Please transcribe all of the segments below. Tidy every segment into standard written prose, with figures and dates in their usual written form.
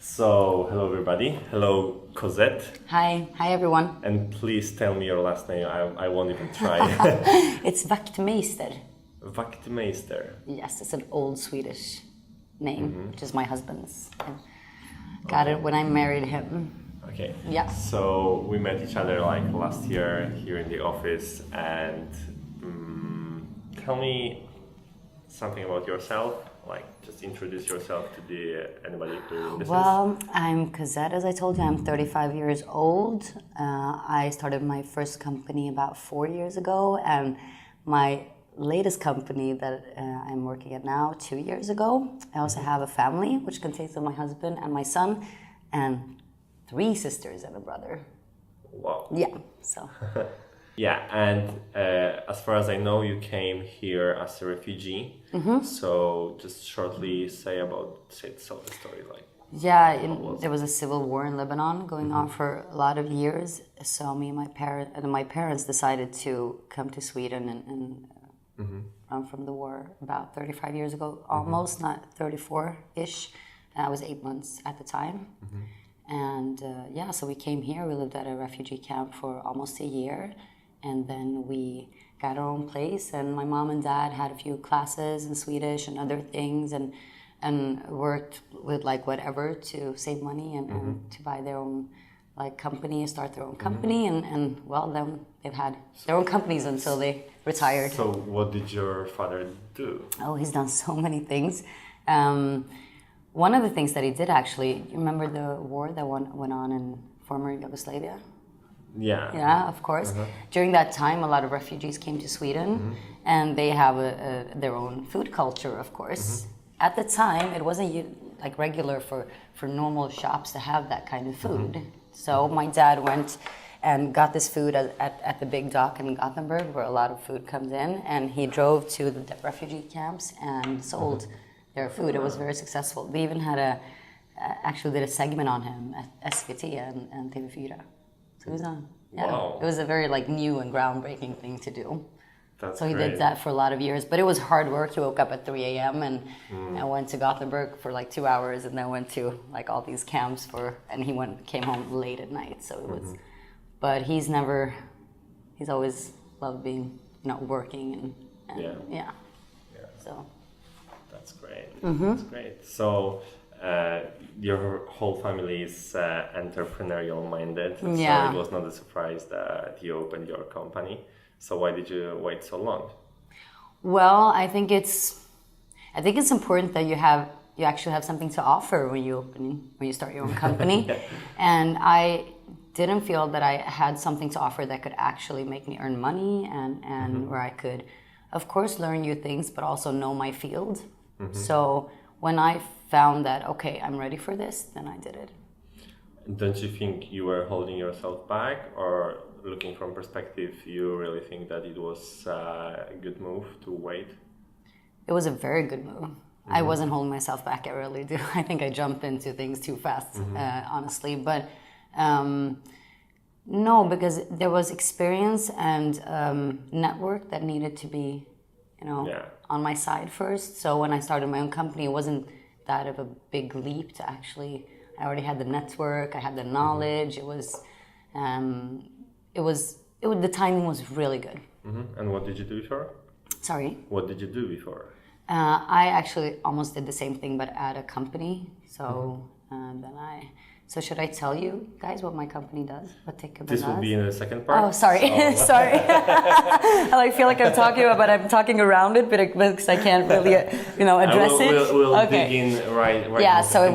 So, hello everybody. Hello, Cozette. Hi everyone. And please tell me your last name. I won't even try. It's Wachtmeister. Wachtmeister. Yes, it's an old Swedish name, which is my husband's. Got it when I married him. Okay. Yeah. So we met each other like last year here in the office, and tell me something about yourself. Like, just introduce yourself to anybody who listens. Well, I'm Cozette, as I told you. I'm 35 years old. I started my first company about 4 years ago, and my latest company that I'm working at now 2 years ago. I also have a family, which consists of my husband and my son, and 3 sisters and a brother. Wow. Yeah, so... Yeah, and as far as I know, you came here as a refugee. So just shortly tell the story. Like, yeah, there was a civil war in Lebanon going on for a lot of years. So me and my parents decided to come to Sweden and run from the war about 35 years ago, almost, not 34-ish. I was 8 months at the time. And so we came here. We lived at a refugee camp for almost a year. And then we got our own place, and my mom and dad had a few classes in Swedish and other things, and worked with like whatever to save money and to buy their own like company, start their own company, and well, then they've had their own companies until they retired. So what did your father do? Oh, he's done so many things. One of the things that he did, actually, you remember the war that went on in former Yugoslavia? Yeah. Yeah, of course. During that time, a lot of refugees came to Sweden, and they have their own food culture, of course. At the time, it wasn't like regular for normal shops to have that kind of food. So my dad went and got this food at the big dock in Gothenburg, where a lot of food comes in, and he drove to the refugee camps and sold their food. It was very successful. They even had actually did a segment on him at SVT and TV4. So it was Wow. It was a very like new and groundbreaking thing to do. That's he great. did that for a lot of years, but it was hard work. He woke up at 3 a.m. and went to Gothenburg for like 2 hours, and then went to like all these camps and he came home late at night. So it was, but he's always loved being, working and yeah. So That's great. That's great. So. Your whole family is entrepreneurial minded, so it was not a surprise that you opened your company. So why did you wait so long? Well, I think it's important that you actually have something to offer when you start your own company. And I didn't feel that I had something to offer that could actually make me earn money and where I could, of course, learn new things, but also know my field. So when I found that, okay, I'm ready for this, then I did it. Don't you think you were holding yourself back, or looking from perspective, you really think that it was a good move to wait? It was a very good move. I wasn't holding myself back, I really do. I think I jumped into things too fast, honestly. But no, because there was experience and network that needed to be, on my side first. So when I started my own company, it wasn't that of a big leap to actually. I already had the network, I had the knowledge. The timing was really good. And what did you do before? Sorry? What did you do before? I actually almost did the same thing, but at a company. So So should I tell you guys what my company does? What This will be in the second part. Oh, sorry. Sorry. I feel like I'm talking about, but I'm talking around it, because I can't really, address it. We'll dig in right. Yeah. So it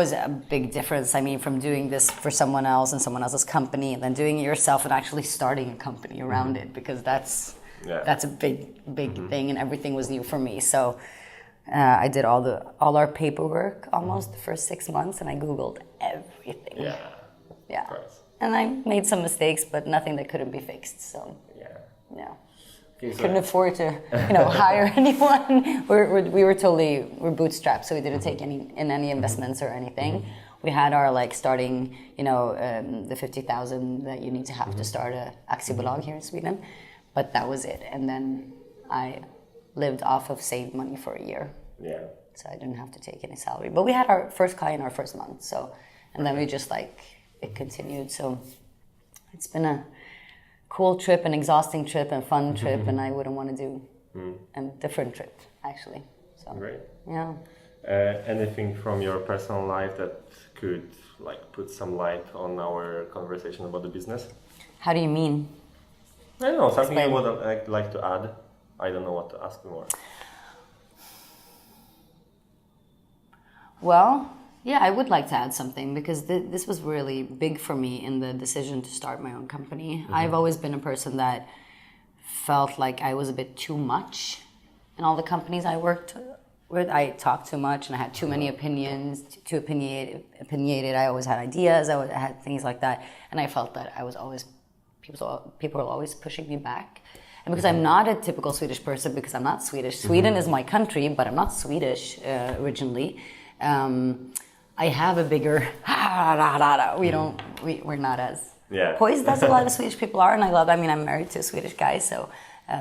was a big difference. I mean, from doing this for someone else and someone else's company, and then doing it yourself and actually starting a company around it, because that's a big thing, and everything was new for me. So. I did all our paperwork almost the first 6 months, and I Googled everything. Yeah. Of course. And I made some mistakes, but nothing that couldn't be fixed. So Okay, so couldn't afford to hire anyone. We're bootstrapped, so we didn't take any investments or anything. We had our starting the 50,000 that you need to have to start a aktiebolag here in Sweden, but that was it. And then I lived off of saved money for a year. so I didn't have to take any salary. But we had our first client our first month, so, and then we just like, it continued. So it's been a cool trip, an exhausting trip, and fun trip, and I wouldn't want to do a different trip, actually. So, great. Yeah. Anything from your personal life that could like put some light on our conversation about the business? How do you mean? I don't know, something you would like to add. I don't know what to ask more. Well, yeah, I would like to add something because this was really big for me in the decision to start my own company. I've always been a person that felt like I was a bit too much in all the companies I worked with. I talked too much and I had too many opinions, too opinionated. I always had ideas, I had things like that. And I felt that I was always, people were always pushing me back. And because I'm not a typical Swedish person, because I'm not Swedish. Sweden is my country, but I'm not Swedish originally. I have a bigger we're not as poised as a lot of Swedish people are, and I love. I mean, I'm married to a Swedish guy, so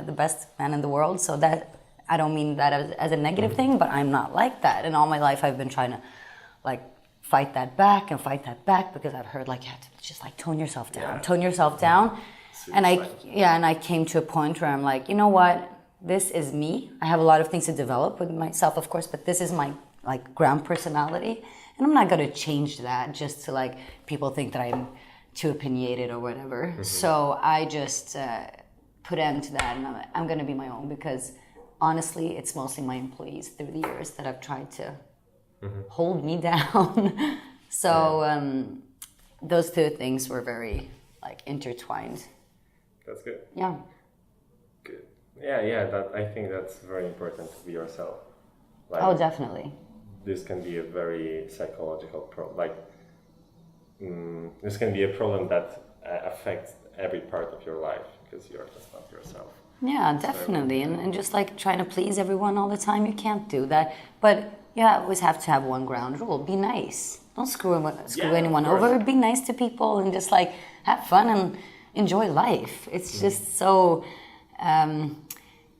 the best man in the world. So that I don't mean that as a negative thing, but I'm not like that. And all my life, I've been trying to like fight that back because I've heard like you have to just like tone yourself down. And I came to a point where I'm like, you know what, this is me. I have a lot of things to develop with myself, of course, but this is my like ground personality, and I'm not going to change that just to like people think that I'm too opinionated or whatever. So I just put end to that, and I'm going to be my own, because honestly, it's mostly my employees through the years that have tried to hold me down. So those two things were very like intertwined. That's good. Yeah. Good. Yeah. That I think that's very important to be yourself. Like, oh, definitely. This can be a very psychological problem. Like, this can be a problem that affects every part of your life because you're just not yourself. Yeah, definitely. And just like trying to please everyone all the time, you can't do that. But you always have to have one ground rule: be nice. Don't screw anyone over. Be nice to people and just like have fun and enjoy life. It's just so.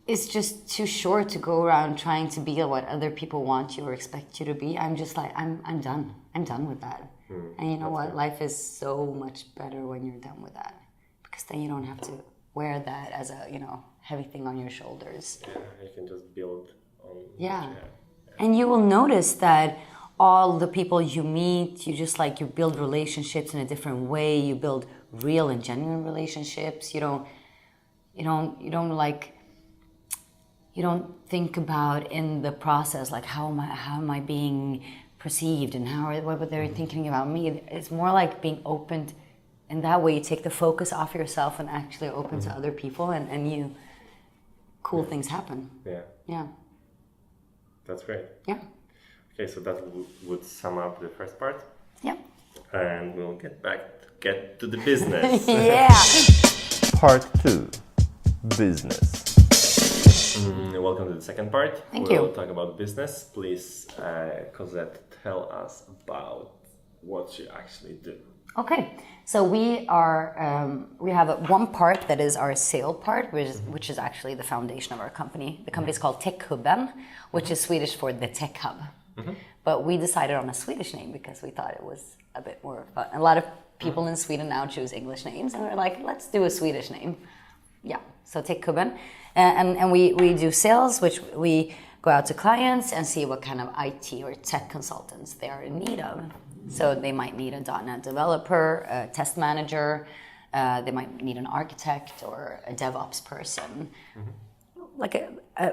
It's just too short to go around trying to be what other people want you or expect you to be. I'm just like, I'm done. I'm done with that. And you know what? Good. Life is so much better when you're done with that, because then you don't have to wear that as a, heavy thing on your shoulders. Yeah, you can just build on. Yeah. And you will notice that all the people you meet, you build relationships in a different way. You build real and genuine relationships. You don't think about in the process like how am I being perceived and what were they thinking about me. It's more like being open, and that way you take the focus off yourself and actually open to other people, and cool things happen. Yeah. That's great. Yeah. Okay, so that would sum up the first part. Yeah. And we'll get to the business. Yeah. Part 2, business. Welcome to the second part. Thank you. We'll talk about business. Please, Cozette, tell us about what you actually do. Okay, so we have one part that is our sale part, which is actually the foundation of our company. The company is called Techhubben, which is Swedish for the tech hub. But we decided on a Swedish name because we thought it was a bit more fun. A lot of people in Sweden now choose English names, and we're like, let's do a Swedish name. Yeah, so Techhubben. And we do sales, which we go out to clients and see what kind of IT or tech consultants they are in need of. So they might need a .NET developer, a test manager, they might need an architect or a DevOps person.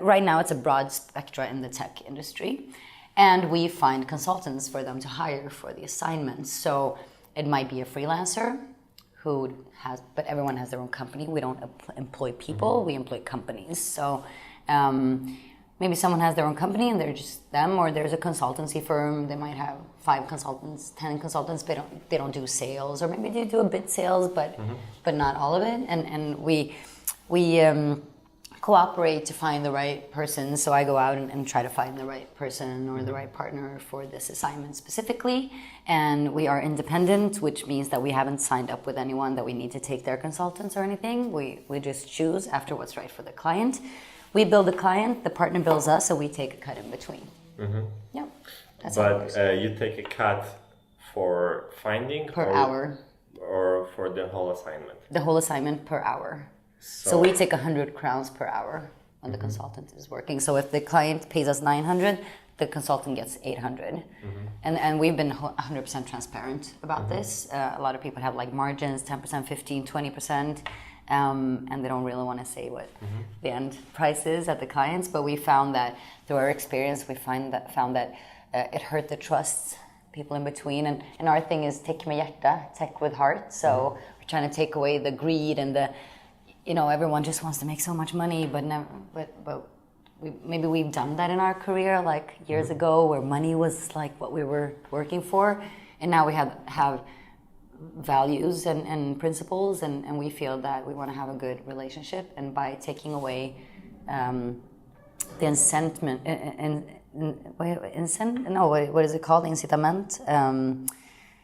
Right now it's a broad spectra in the tech industry. And we find consultants for them to hire for the assignments. So it might be a freelancer but everyone has their own company. We don't employ people, we employ companies. So maybe someone has their own company and they're just them, or there's a consultancy firm. They might have 5 consultants, 10 consultants, but they don't do sales, or maybe they do a bit sales, but not all of it. And we cooperate to find the right person. So I go out and try to find the right person or the right partner for this assignment specifically. And we are independent, which means that we haven't signed up with anyone that we need to take their consultants or anything. We just choose after what's right for the client. We build the client, the partner builds us, so we take a cut in between. Yeah, that's how it works. But you take a cut for finding Per hour. or for the whole assignment? The whole assignment per hour. So we take 100 crowns per hour when the consultant is working. So if the client pays us 900, the consultant gets 800. And we've been 100% transparent about this. A lot of people have like margins, 10%, 15, 20%. And they don't really want to say what the end price is at the clients. But we found that through our experience, we found that it hurt the trust people in between. And our thing is tech med hjärta, tech with heart. So we're trying to take away the greed and the, everyone just wants to make so much money, but maybe we've done that in our career like years ago, where money was like what we were working for, and now we have values and principles, and we feel that we want to have a good relationship, and by taking away the what is it called? Incitament.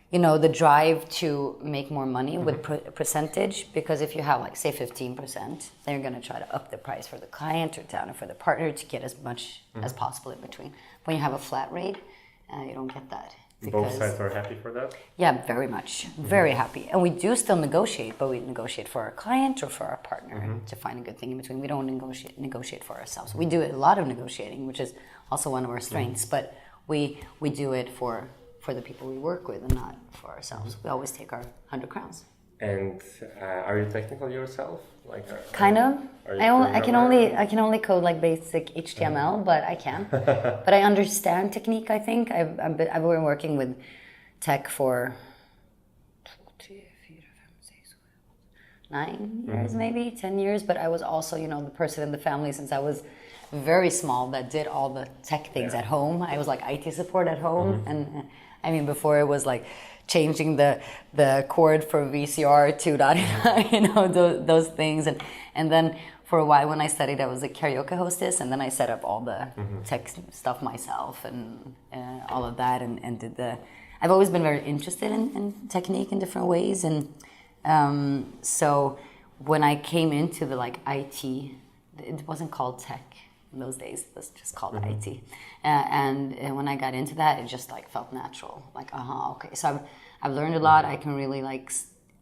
The drive to make more money with percentage, because if you have like say 15%, then you're going to try to up the price for the client or down for the partner to get as much as possible in between. When you have a flat rate, you don't get that. Both sides are happy for that? Yeah, very much. Very happy. And we do still negotiate, but we negotiate for our client or for our partner to find a good thing in between. We don't negotiate for ourselves. We do a lot of negotiating, which is also one of our strengths, but we do it for the people we work with and not for ourselves. We always take our 100 crowns. And are you technical yourself? Kind of. I can only code like basic HTML, but I can. But I understand technique. I think I've been working with tech for 9 years, maybe 10 years. But I was also, the person in the family since I was very small that did all the tech things at home. I was like IT support at home, and I mean before it was like changing the cord from VCR to those things, and then for a while when I studied, I was a karaoke hostess, and then I set up all the tech stuff myself and all of that, and did the. I've always been very interested in technique in different ways, and so when I came into the IT, it wasn't called tech in those days. It was just called IT, and when I got into that, it just felt natural. Okay. So I've learned a lot. I can really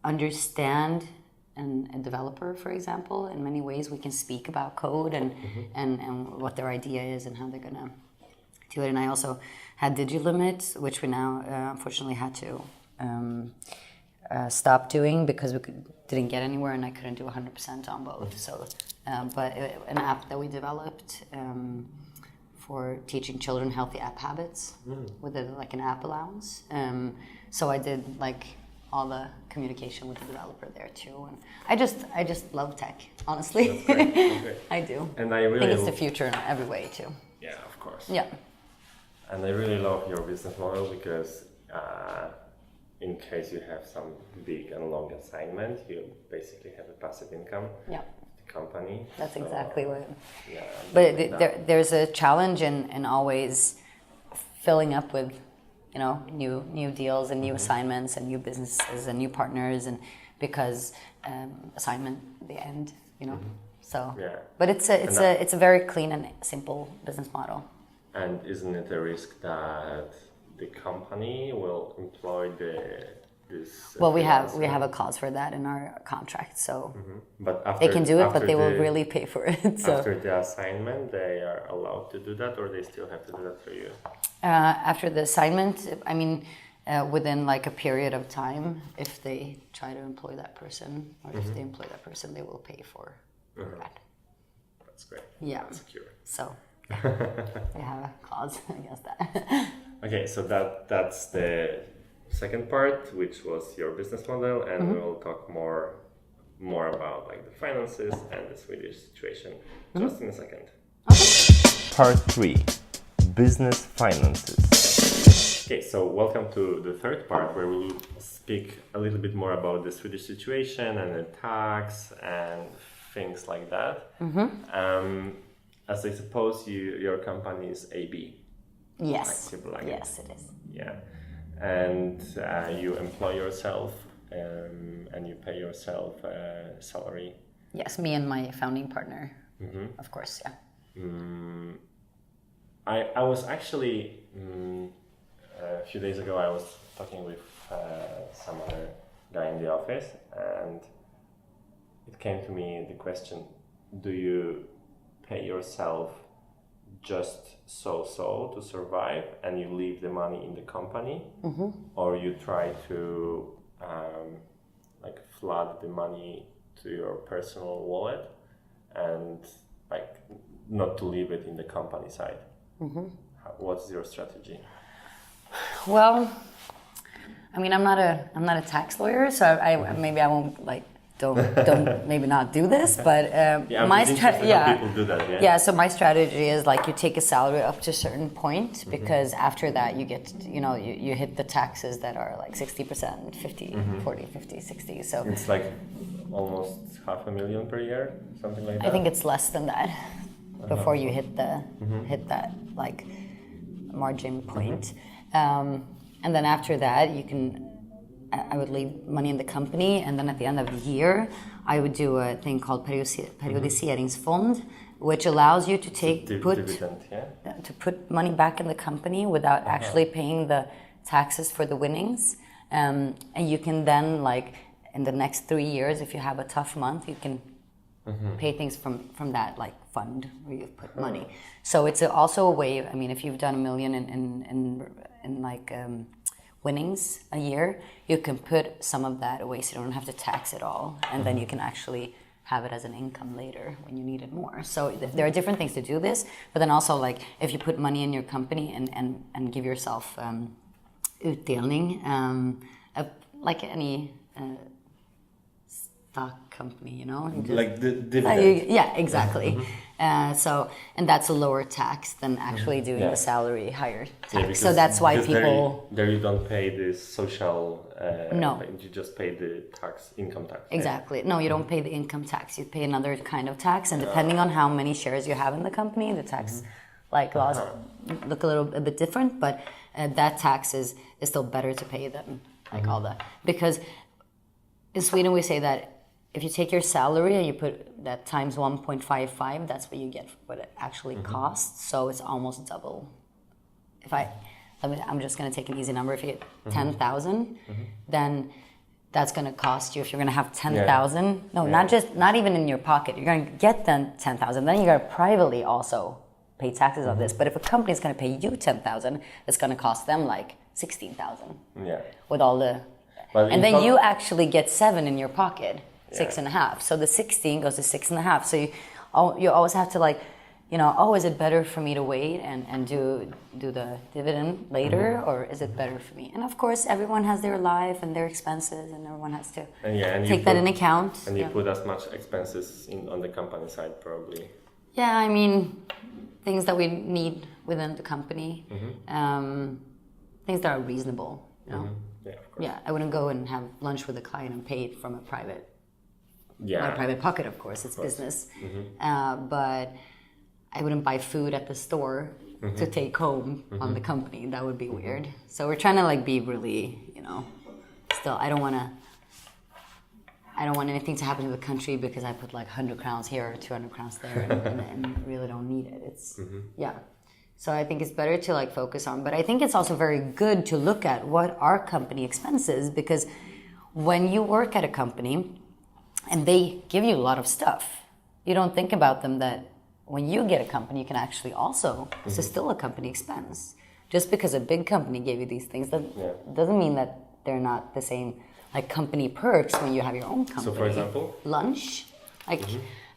understand a developer, for example. In many ways, we can speak about code and what their idea is and how they're gonna do it. And I also had DigiLimit, which we now unfortunately had to stop doing because we didn't get anywhere, and I couldn't do 100% on both. So, but an app that we developed for teaching children healthy app habits with an app allowance. So I did all the communication with the developer there too, and I just love tech, honestly. That's great. Okay. I do. And I really think it's the future in every way too. Yeah, of course. Yeah. And I really love your business model because in case you have some big and long assignment, you basically have a passive income. Yeah. The company. That's exactly what. Yeah. But there's a challenge in always filling up with, new deals and new assignments and new businesses and new partners, and because assignment the end, So. Yeah. But it's a very clean and simple business model. And isn't it a risk that the company will employ this? Well, we have a clause for that in our contract, so but they can do it, but they will really pay for it. So. After the assignment, they are allowed to do that, or they still have to do that for you? After the assignment, I mean, within a period of time, if they try to employ that person, or if they employ that person, they will pay for that. That's great. Yeah. That's secure. So. They have a clause against that. Okay, so that's the second part, which was your business model, and we'll talk more about the finances and the Swedish situation just in a second. Okay. Part 3. Business finances. Okay, so welcome to the third part where we'll speak a little bit more about the Swedish situation and the tax and things like that. As I suppose your company is AB. Yes. Yes, it is. Yeah. And you employ yourself and you pay yourself a salary. Yes, me and my founding partner, of course, yeah. I was actually a few days ago I was talking with some other guy in the office, and it came to me the question: do you pay yourself just so to survive, and you leave the money in the company, or you try to like flood the money to your personal wallet and like not to leave it in the company side? What's your strategy? Well, I mean, I'm not a tax lawyer, so I won't like don't maybe not do this, but my people do that. So my strategy is like you take a salary up to a certain point, because after that you get you hit the taxes that are like 60%, 50, 40, 50, 60. So it's like almost $500,000 per year, something like that. I think it's less than that before you hit that like margin point. And then after that, I would leave money in the company, and then at the end of the year, I would do a thing called periodiseringsfond, which allows you to put money back in the company without actually paying the taxes for the winnings. And you can then, like, in the next 3 years, if you have a tough month, you can pay things from that like fund where you've put money. So it's also a way. I mean, if you've done $1 million in like winnings a year, you can put some of that away, so you don't have to tax it all, and then you can actually have it as an income later when you need it more. So there are different things to do this, but then also like if you put money in your company and give yourself utdelning, like any stock company, like the dividend. Yeah, exactly. So, and that's a lower tax than actually doing the salary higher tax. So that's why people there you don't pay the social. No, you just pay the income tax. Exactly. No, you don't pay the income tax. You pay another kind of tax, and depending on how many shares you have in the company, the tax laws look a bit different. But that tax is still better to pay than like all that, because in Sweden we say that if you take your salary and you put that times 1.55, that's what you get for what it actually costs. So it's almost double. I'm just going to take an easy number. If you get 10,000, then that's going to cost you. If you're going to have 10,000, not even in your pocket. You're going to get then 10,000. Then you got to privately also pay taxes on this. But if a company is going to pay you 10,000, it's going to cost them like 16,000. Yeah. With all the, and then you actually get 7 in your pocket. 6.5. So the 16 goes to 6.5. So you always have to like, is it better for me to wait and do the dividend later, or is it better for me? And of course, everyone has their life and their expenses, and everyone has to take that in account. And you put as much expenses on the company side, probably. Yeah, I mean, things that we need within the company, things that are reasonable. Yeah, of course. Yeah, I wouldn't go and have lunch with a client and pay it from a private. Yeah. My private pocket, of course, it's business. But I wouldn't buy food at the store to take home on the company. That would be weird. So we're trying to like be really, still, I don't want anything to happen to the country because I put like 100 crowns here or 200 crowns there and really don't need it. It's, So I think it's better to like focus on, but I think it's also very good to look at what are company expenses, because when you work at a company, and they give you a lot of stuff, you don't think about them that when you get a company, you can actually also, this is still a company expense. Just because a big company gave you these things, that doesn't mean that they're not the same, like company perks when you have your own company. So for example? Lunch. Like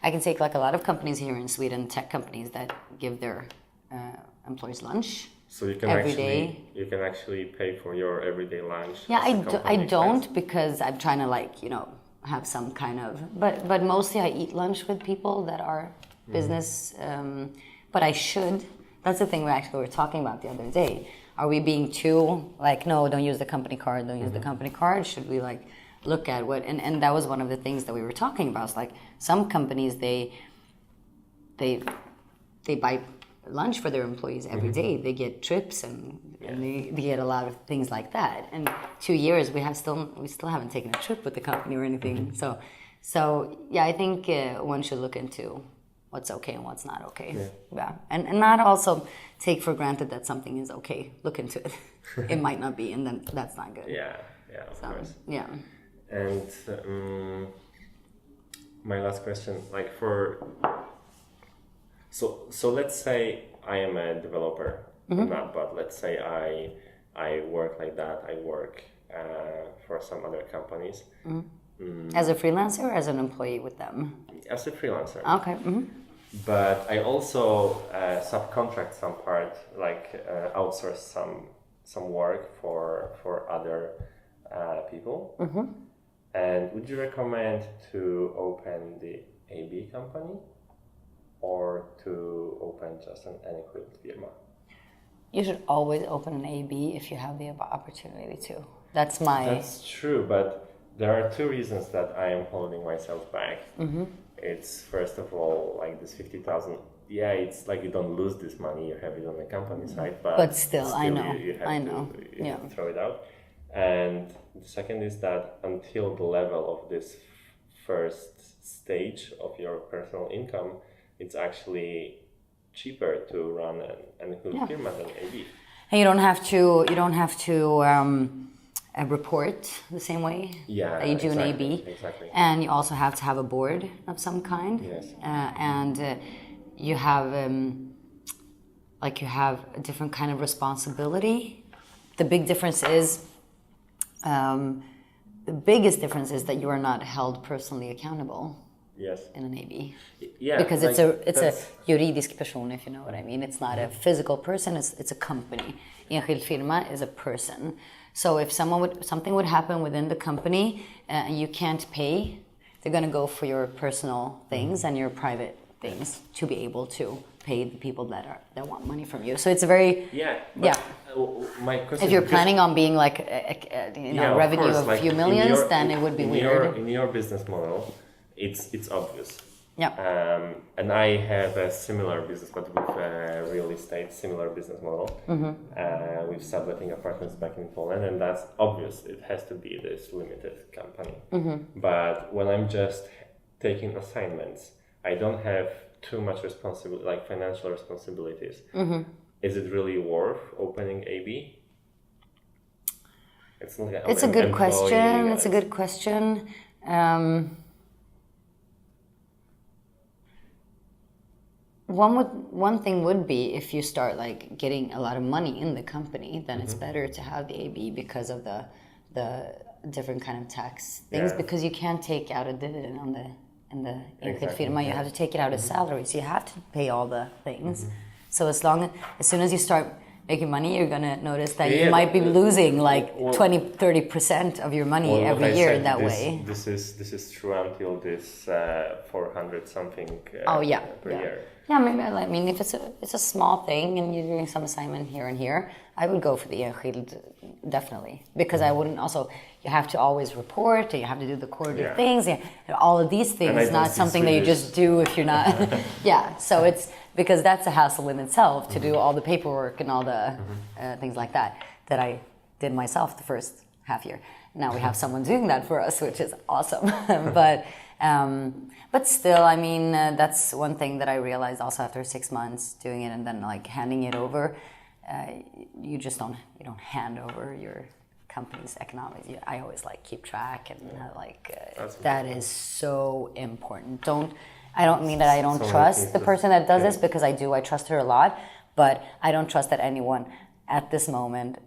I can take like a lot of companies here in Sweden, tech companies that give their employees lunch. So you can actually pay for your everyday lunch. Yeah, I don't, because I'm trying to like, have some kind of, but mostly I eat lunch with people that are business, but I should. That's the thing we were talking about the other day. Are we being too like, no, don't use the company card, don't use the company card? Should we like look at what, and that was one of the things that we were talking about. It's like some companies, they buy lunch for their employees every day. They get trips and they get a lot of things like that. And 2 years we still haven't taken a trip with the company or anything. So yeah, I think one should look into what's okay and what's not okay. Yeah. And not also take for granted that something is okay. Look into it. It might not be, and then that's not good. Yeah, of course. Yeah. And my last question, like so let's say I am a developer, not, but let's say I work like that. I work for some other companies. As a freelancer or as an employee with them? As a freelancer. Okay. But I also subcontract some part, like outsource some work for other people. And would you recommend to open the AB company or to open just an enskild firma? You should always open an AB if you have the opportunity to. That's true, but there are two reasons that I am holding myself back. It's first of all like this 50,000. Yeah, it's like you don't lose this money, you have it on the company side, but still I know. You have to throw it out. And the second is that until the level of this first stage of your personal income, it's actually cheaper to run an firma than AB. And you don't have to report the same way that you do an AB. Exactly. And you also have to have a board of some kind. Yes. And you have a different kind of responsibility. The biggest difference is that you are not held personally accountable. Yes. In an AB. Yeah. Because it's a juridisk person, if you know what I mean. It's not a physical person, it's a company. Enskild firma is a person. So if something would happen within the company and you can't pay, they're going to go for your personal things and your private things to be able to pay the people that want money from you. So it's a very my question, if you're planning on being like a revenue of a few millions, then it would be weird. In your business model, it's obvious. Yeah. And I have a similar business, but with real estate, similar business model. With subletting apartments back in Poland, and that's obvious. It has to be this limited company. But when I'm just taking assignments, I don't have too much responsibility, like financial responsibilities. Is it really worth opening AB? It's not. It's a good question. It's a good question. One thing would be if you start like getting a lot of money in the company, then it's better to have the AB because of the different kind of tax things. Because you can't take out a dividend in the enskild firma. You have to take it out as salary, so you have to pay all the things. So as soon as you start making money, you're gonna notice that you might be losing like 20-30% of your money every year that way. This is true until this 400 something per year. Yeah, maybe. I mean, if it's a small thing and you're doing some assignment here and here, I would go for the enskild definitely, because I wouldn't also. You have to always report, and you have to do the quarterly things. And all of these things is not something that you just do if you're not. So it's because that's a hassle in itself to do all the paperwork and all the things like that I did myself the first half year. Now we have someone doing that for us, which is awesome. But still, I mean, that's one thing that I realized also after 6 months doing it and then like handing it over. You don't hand over your company's economics. I always like keep track and that is so important. I don't mean that I don't trust the person that does this, because I do. I trust her a lot, but I don't trust that anyone at this moment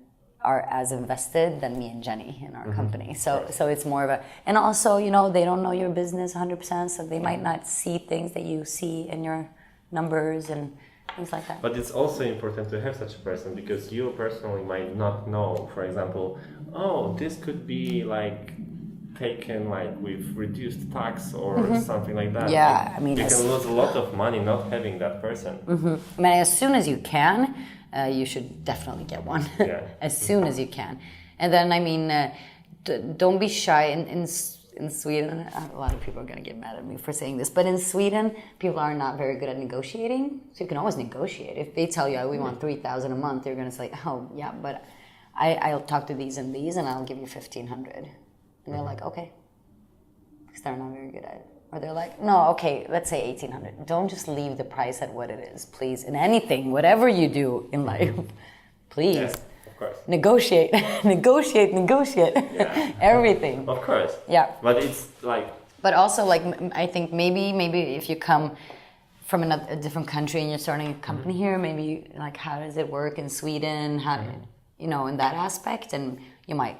are as invested than me and Jenny in our company. So it's more of a, and also, they don't know your business 100%, so they might not see things that you see in your numbers and things like that. But it's also important to have such a person, because you personally might not know, for example, this could be like taken like with reduced tax or something like that. Yeah, I mean, you can lose a lot of money not having that person. I mean, as soon as you can, you should definitely get one. As soon as you can. And then, I mean, don't be shy. In Sweden, a lot of people are going to get mad at me for saying this, but in Sweden, people are not very good at negotiating. So you can always negotiate. If they tell you, we want 3,000 a month, you're going to say, but I'll talk to these and I'll give you 1,500. And they're like, okay. Because they're not very good at Or they're like, no, okay, let's say 1,800. Don't just leave the price at what it is, please. In anything, whatever you do in life, please. Yeah, of course. Negotiate, negotiate. Yeah. Everything. Of course. Yeah. But it's like... But also, like, I think maybe if you come from a different country and you're starting a company here, maybe, like, how does it work in Sweden? How, you know, in that aspect, and you might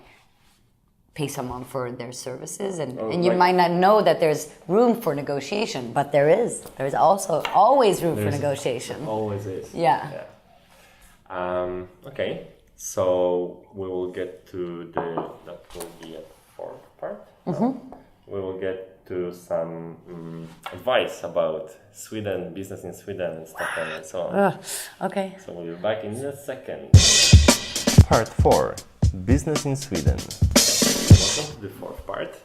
pay someone for their services, and you might not know that there's room for negotiation, but there is. There's also always room for negotiation. Always is. Yeah. Okay, so we will get to that will be a fourth part. We will get to some advice about Sweden, business in Sweden and Stockholm and so on. Okay. So we'll be back in a second. Part 4. Business in Sweden. Welcome to the fourth part,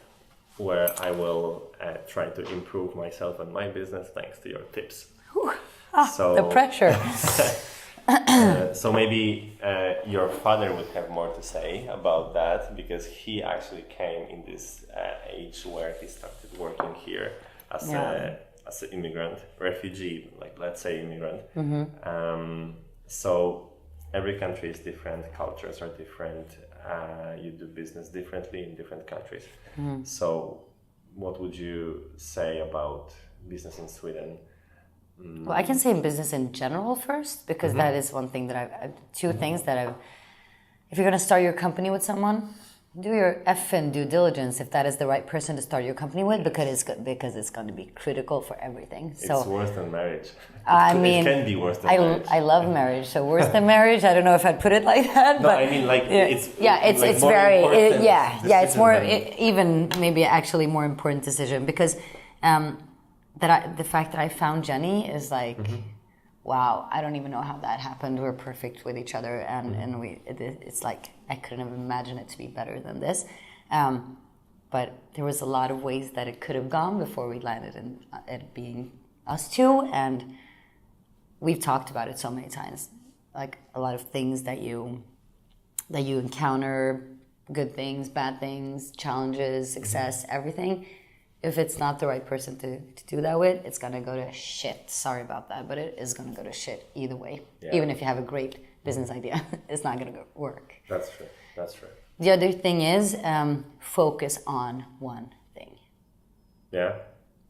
where I will try to improve myself and my business thanks to your tips. So the pressure. So maybe your father would have more to say about that, because he actually came in this age where he started working here as an immigrant, refugee, like let's say immigrant. So every country is different, cultures are different. You do business differently in different countries. So what would you say about business in Sweden? Well, I can say business in general first, because that is one thing that I've two things that I've. If you're going to start your company with someone, do your effing due diligence if that is the right person to start your company with, because it's going to be critical for everything. So it's worse than marriage. It can be worse than marriage. I love marriage, so worse than marriage. I don't know if I'd put it like that. No, but it's it's more very important it's more even maybe actually more important decision, because the fact that I found Jenny is like. Wow, I don't even know how that happened. We're perfect with each other, and it's like I couldn't have imagined it to be better than this. But there was a lot of ways that it could have gone before we landed in it being us two, and we've talked about it so many times. Like a lot of things that you encounter, good things, bad things, challenges, success, everything. If it's not the right person to do that with, it's going to go to shit. Sorry about that, but it is going to go to shit either way. Yeah. Even if you have a great business idea, it's not going to work. That's true. That's true. The other thing is focus on one thing. Yeah?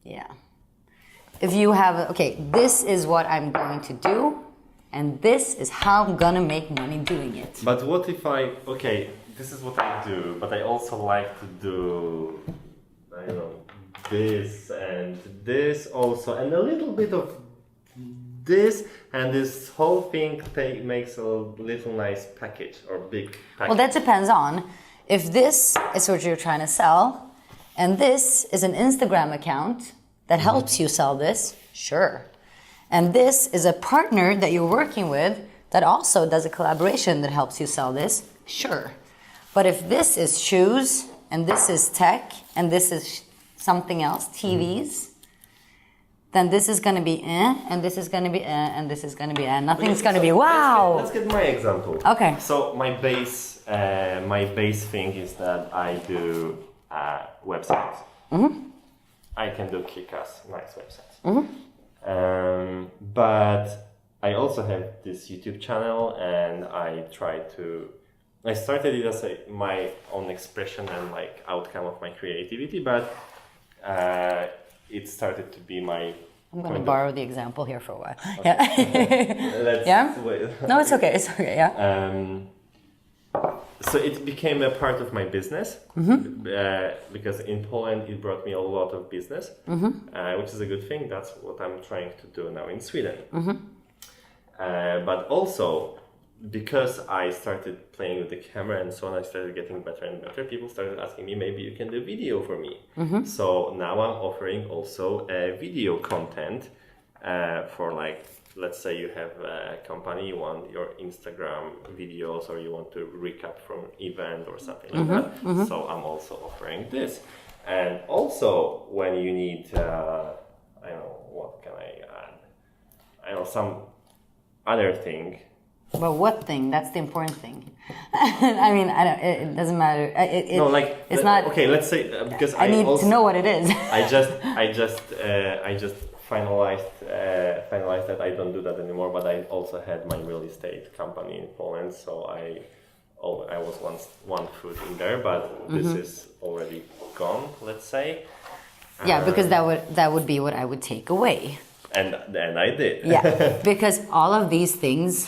Yeah. If you have, okay, this is what I'm going to do, and this is how I'm going to make money doing it. But what if this is what I do, but I also like to do, I don't know, this and this also, and a little bit of this, and this whole thing makes a little nice package or big package. Well, that depends on if this is what you're trying to sell, and this is an Instagram account that helps you sell this, sure. And this is a partner that you're working with that also does a collaboration that helps you sell this, sure. But if this is shoes, and this is tech, and this is something else, TVs, then this is going to be and this is going to be and this is going to be nothing's going to be wow. Let's get my example. Okay. So my base thing is that I do websites. I can do kick-ass, nice websites. But I also have this YouTube channel, and I started it as my own expression and like outcome of my creativity, but it started to be my. I'm going to borrow the example here for a while. Okay. Yeah. Wait. No, it's okay. It's okay. Yeah. So it became a part of my business because in Poland it brought me a lot of business, which is a good thing. That's what I'm trying to do now in Sweden. But also, because I started playing with the camera and so on, I started getting better and better. People started asking me, maybe you can do video for me. So now I'm offering also video content for, like, let's say you have a company, you want your Instagram videos, or you want to recap from an event or something like that. So I'm also offering this. And also when you need, I don't know, what can I add? I don't know, some other thing. But what thing? That's the important thing. I mean, it doesn't matter. It's not. Okay, let's say because I need to know what it is. I just finalized that I don't do that anymore. But I also had my real estate company in Poland, so I was once one foot in there, but this is already gone. Let's say. Yeah, because that would be what I would take away. And I did. Yeah, because all of these things,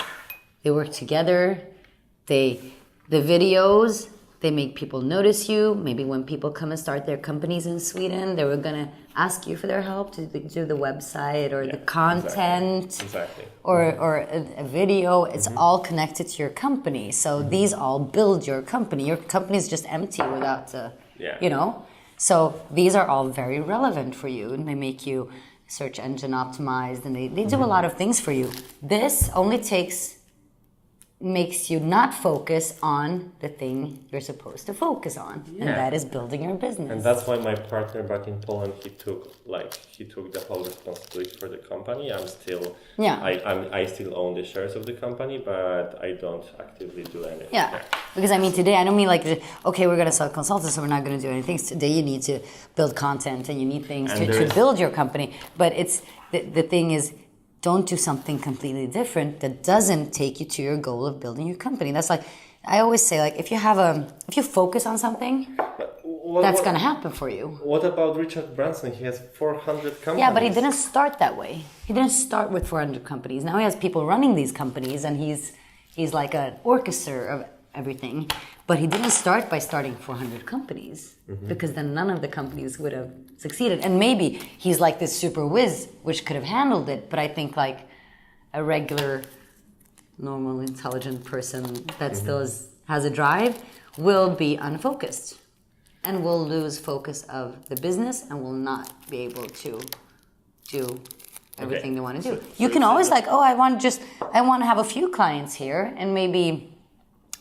they work together. The videos, they make people notice you. Maybe when people come and start their companies in Sweden, they were gonna ask you for their help to do the website or the content, exactly. or a video. It's all connected to your company. So these all build your company. Your company is just empty without So these are all very relevant for you, and they make you search engine optimized, and they do a lot of things for you. This only makes you not focus on the thing you're supposed to focus on, and that is building your business. And that's why my partner back in Poland, he took the whole responsibility for the company. I'm still I still own the shares of the company, but I don't actively do anything. Yeah, because I mean today I don't mean like, okay, we're gonna sell consultants, so we're not gonna do anything. Today you need to build content and you need things to build your company. But it's the thing is, don't do something completely different that doesn't take you to your goal of building your company. That's like, I always say, like, if you focus on something, that's going to happen for you. What about Richard Branson? He has 400 companies. Yeah, but he didn't start that way. He didn't start with 400 companies. Now he has people running these companies, and he's like an orchestra of everything. But he didn't start by starting 400 companies, because then none of the companies would have succeeded. And maybe he's like this super whiz, which could have handled it. But I think like a regular, normal, intelligent person that still has a drive will be unfocused and will lose focus of the business and will not be able to do everything they want to do. You can always like, I want to have a few clients here and maybe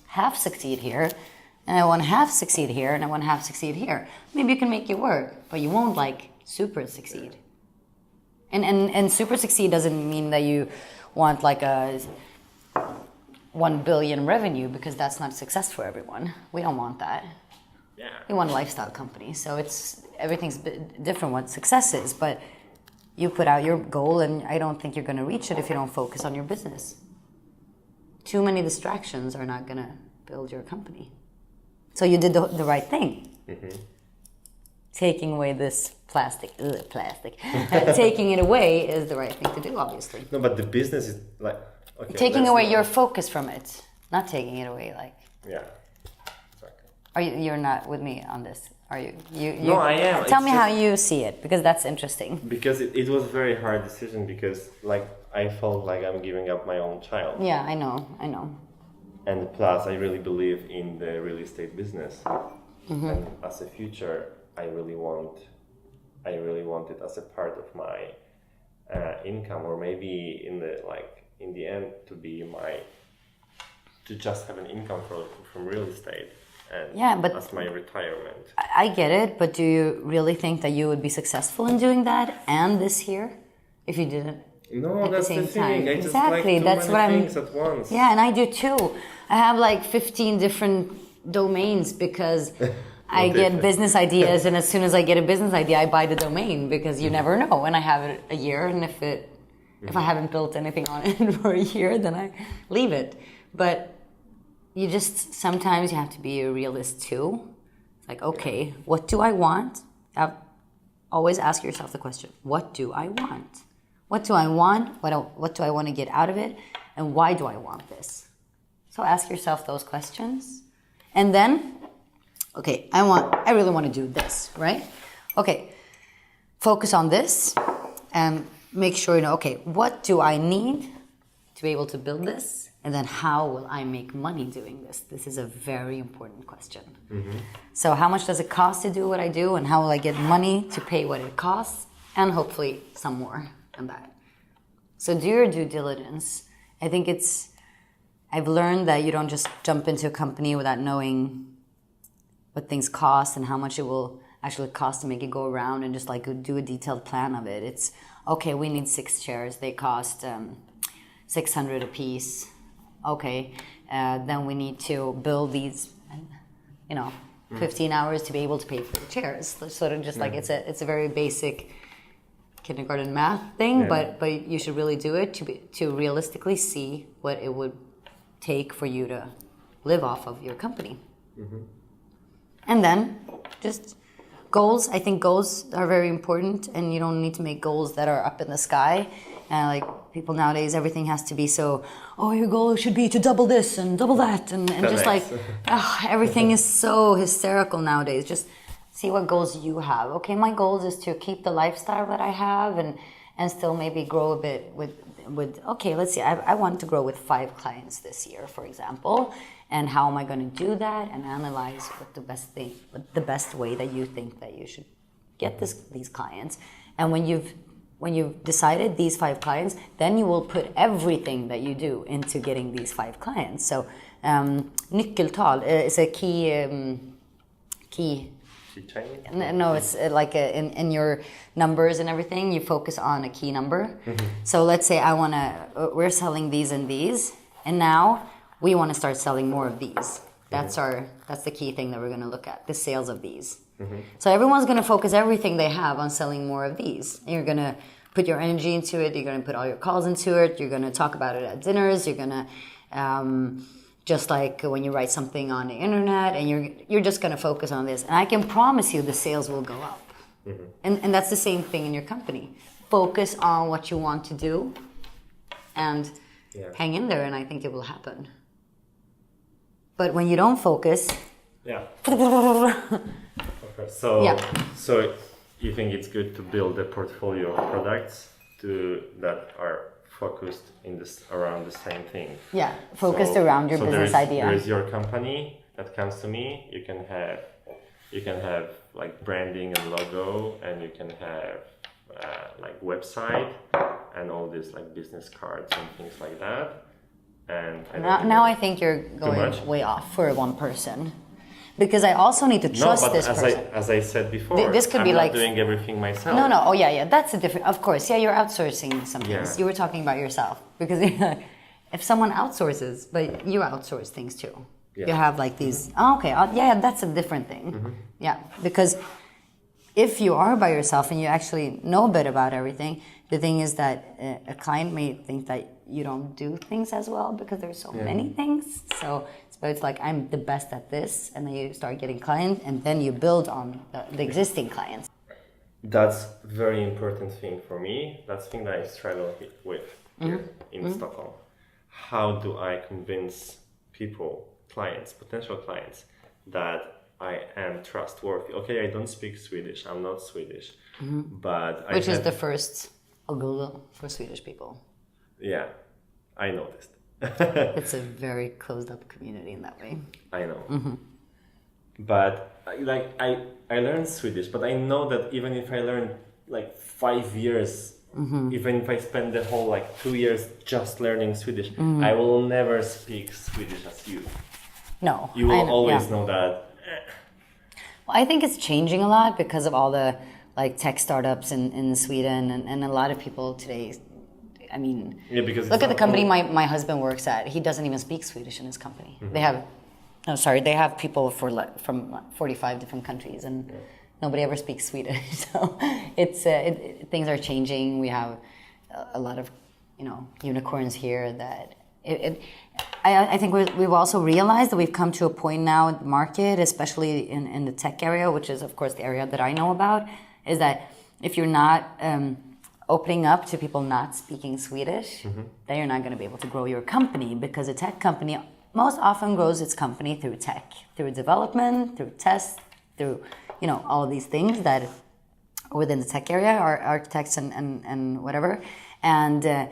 half succeed here, and I want to half succeed here, and I want to half succeed here. Maybe you can make it work, but you won't like super succeed. And super succeed doesn't mean that you want like a 1 billion revenue, because that's not success for everyone. We don't want that. Yeah. We want a lifestyle company, so everything's different what success is, but you put out your goal, and I don't think you're going to reach it if you don't focus on your business. Too many distractions are not going to build your company. So you did the right thing. Taking away this plastic. Taking it away is the right thing to do, obviously. No, but the business is like... Okay, taking away your focus from it. Not taking it away, like... Yeah, exactly. You're not with me on this, are you? No, I am. Tell me how you see it, because that's interesting. Because it was a very hard decision, because like I felt like I'm giving up my own child. Yeah, I know. And plus, I really believe in the real estate business. And as a future, I really want it as a part of my income, or maybe in the end to just have an income from real estate. And but as my retirement. I get it, but do you really think that you would be successful in doing that and this here if you didn't? No, that's the thing. Time. I just like too many things at once. Yeah, and I do too. I have like 15 different domains because I get business ideas, and as soon as I get a business idea, I buy the domain, because you never know. And I have it a year, and if I haven't built anything on it for a year, then I leave it. But sometimes you have to be a realist too. It's like, okay, what do I want? Always ask yourself the question, what do I want? What do I want? What do I want to get out of it? And why do I want this? So ask yourself those questions. And then, okay, I really want to do this, right? Okay, focus on this and make sure you know, okay, what do I need to be able to build this? And then how will I make money doing this? This is a very important question. So how much does it cost to do what I do? And how will I get money to pay what it costs? And hopefully some more than that. So do your due diligence. I think I've learned that you don't just jump into a company without knowing what things cost and how much it will actually cost to make it go around, and just like do a detailed plan of it. It's, okay, we need 6 chairs. They cost 600 a piece. okay, then we need to build these, 15 hours to be able to pay for the chairs. Sort of just like it's a very basic kindergarten math thing, but you should really do it to realistically see what it would take for you to live off of your company. And then just goals. I think goals are very important, and you don't need to make goals that are up in the sky. Like people nowadays, everything has to be so, your goal should be to double this and double that, and just like, everything is so hysterical nowadays. Just see what goals you have. Okay, my goal is to keep the lifestyle that I have and still maybe grow a bit with okay, let's see, I want to grow with 5 clients this year, for example. And how am I going to do that? And analyze what the best way that you think that you should get these clients. And when you've decided these 5 clients, then you will put everything that you do into getting these 5 clients. So nyckeltal is a key. No, it's like in your numbers and everything, you focus on a key number. So let's say we're selling these and these, and now we want to start selling more of these. That's the key thing that we're going to look at, the sales of these. So everyone's going to focus everything they have on selling more of these. You're going to put your energy into it. You're going to put all your calls into it. You're going to talk about it at dinners. You're going to just like when you write something on the internet, and you're just going to focus on this. And I can promise you the sales will go up. And that's the same thing in your company. Focus on what you want to do and hang in there, and I think it will happen. But when you don't focus... Okay, so you think it's good to build a portfolio of products that are focused around the same thing. Yeah, focused around your business idea. There is your company that comes to me. You can have like branding and logo, and you can have like website and all these like business cards and things like that. And now I think you're going way off for one person, because I also need to trust this person. As I said before, this could I'm be not like doing everything myself. No. Oh yeah. That's a different. Of course, you're outsourcing some things. You were talking about yourself, because if someone outsources, but you outsource things too. You have like these. That's a different thing. Yeah, because if you are by yourself and you actually know a bit about everything, the thing is that a client may think that you don't do things as well because there's so many things. So it's like, I'm the best at this, and then you start getting clients, and then you build on the existing clients. That's a very important thing for me. That's the thing that I struggle with here in Stockholm. How do I convince potential clients, that I am trustworthy? Okay, I don't speak Swedish. I'm not Swedish, but which is the first Google for Swedish people. Yeah, I noticed. It's a very closed up community in that way. I know. But I learned Swedish, but I know that even if I learn like 5 years, even if I spend the whole 2 years just learning Swedish, I will never speak Swedish as you. No. You will always know that. Well, I think it's changing a lot because of all the tech startups in Sweden, and a lot of people today. I mean, look at the company my husband works at. He doesn't even speak Swedish in his company. They have people from 45 different countries, and nobody ever speaks Swedish. So things are changing. We have a lot of unicorns here that I think we've also realized that we've come to a point now in the market, especially in the tech area, which is of course the area that I know about, is that if you're not opening up to people not speaking Swedish, then you're not going to be able to grow your company, because a tech company most often grows its company through tech, through development, through tests, through all of these things that within the tech area are architects and whatever, and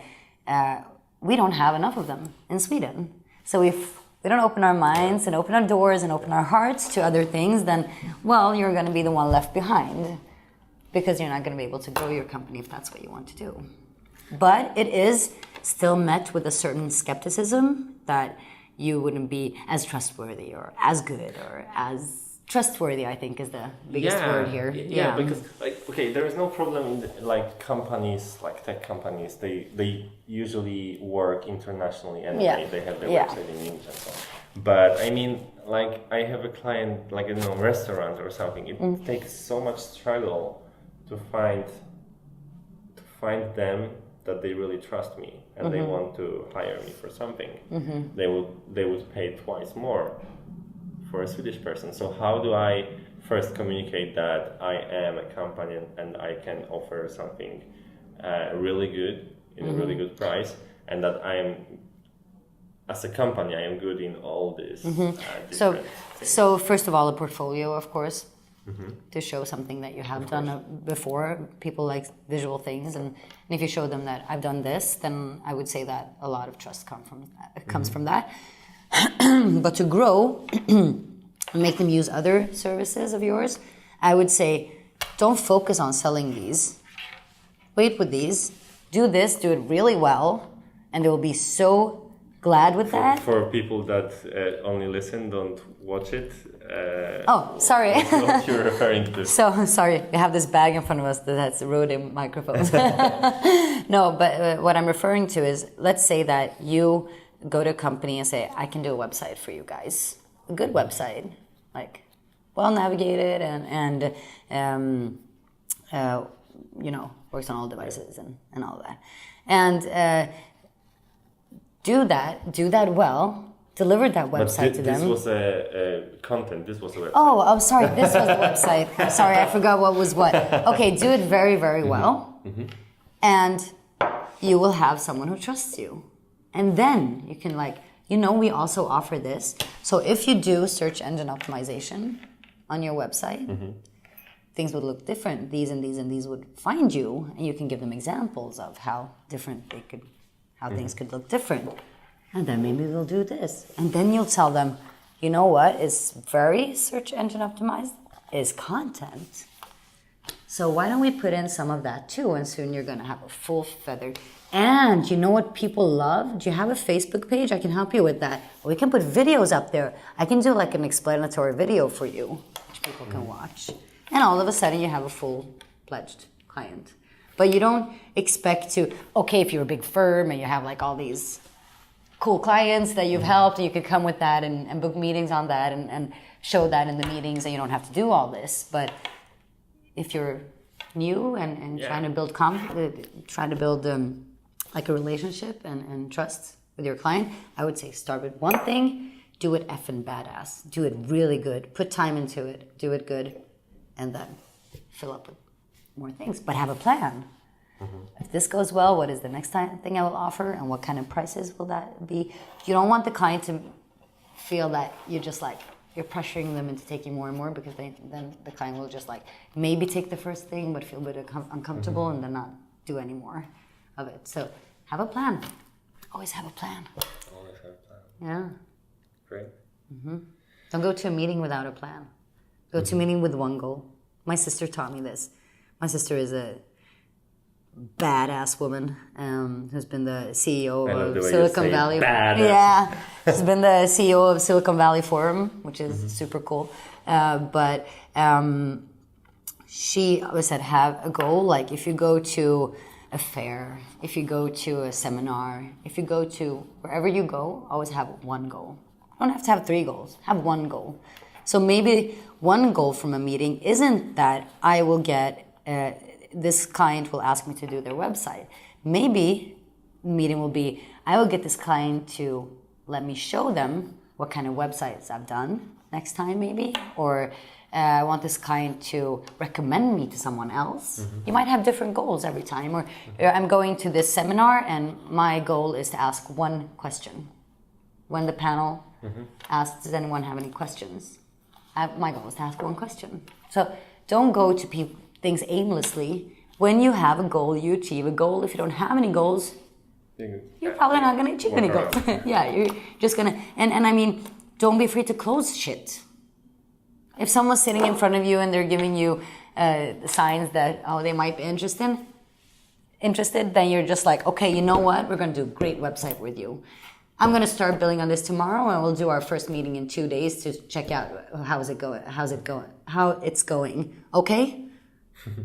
we don't have enough of them in Sweden. So if we don't open our minds and open our doors and open our hearts to other things, then you're going to be the one left behind, because you're not going to be able to grow your company if that's what you want to do. But it is still met with a certain skepticism that you wouldn't be as trustworthy or as good or as trustworthy, I think, is the biggest word here. Yeah, because there is no problem in companies, like tech companies. They usually work internationally and they have their website in English and so on. But I mean, I have a client, restaurant or something. It takes so much struggle to find them that they really trust me and they want to hire me for something. They would pay twice more for a Swedish person. So how do I first communicate that I am a company and I can offer something really good in a really good price, and that I am, as a company, I am good in all this. So first of all, a portfolio, of course, to show something that you have done before. People like visual things, and if you show them that I've done this, then I would say that a lot of trust comes from that. But to grow and make them use other services of yours, I would say don't focus on selling these. Wait with these. Do this, do it really well, and they will be so glad with that. For people that only listen, don't watch it. Sorry. What you're referring to. So, sorry, we have this bag in front of us that has Rode microphones. No, but what I'm referring to is, let's say that you go to a company and say, I can do a website for you guys. A good website, well navigated and works on all devices and all that. And do that well, deliver that website to them. This was a content, this was a website. Oh, sorry, this was the website. I'm sorry, I forgot what was what. Okay, do it very, very well. And you will have someone who trusts you. And then you can we also offer this. So if you do search engine optimization on your website, things would look different. These and these and these would find you, and you can give them examples of how different things could look different. And then maybe they'll do this. And then you'll tell them, you know what is very search engine optimized is content. So why don't we put in some of that too? And soon you're going to have a full feathered. And you know what people love? Do you have a Facebook page? I can help you with that. We can put videos up there. I can do an explanatory video for you, which people can watch. And all of a sudden you have a full-fledged client. But you don't expect to, if you're a big firm and you have all these cool clients that you've helped, you could come with that and book meetings on that and show that in the meetings, and you don't have to do all this. But if you're new and trying to build a relationship and trust with your client, I would say start with one thing, do it effing badass, do it really good, put time into it, do it good, and then fill up with more things, but have a plan. If this goes well, what is the next thing I will offer, and what kind of prices will that be? You don't want the client to feel that you're just you're pressuring them into taking more and more, because then the client will just maybe take the first thing but feel a bit uncomfortable and then not do any more of it. So have a plan. Always have a plan. Always have a plan. Yeah. Great. Don't go to a meeting without a plan. Go to a meeting with one goal. My sister taught me this. My sister is a badass woman who's been the CEO of Silicon Valley. Badass. Yeah, she's been the CEO of Silicon Valley Forum, which is super cool. But she always said, have a goal. If you go to a fair, if you go to a seminar, if you go to wherever you go, always have one goal. You don't have to have 3 goals. Have one goal. So maybe one goal from a meeting isn't that I will get this client will ask me to do their website. Maybe the meeting will be, I will get this client to let me show them what kind of websites I've done next time maybe, or I want this client to recommend me to someone else. You might have different goals every time, or I'm going to this seminar and my goal is to ask one question. When the panel asks, does anyone have any questions? My goal is to ask one question. So don't go to things aimlessly. When you have a goal, you achieve a goal. If you don't have any goals, you're probably not going to achieve any goals. Yeah, you're just going to... And I mean, don't be afraid to close shit. If someone's sitting in front of you and they're giving you signs that, they might be interested, then you're just okay, you know what? We're going to do a great website with you. I'm going to start building on this tomorrow, and we'll do our first meeting in 2 days to check out how it's going. Okay?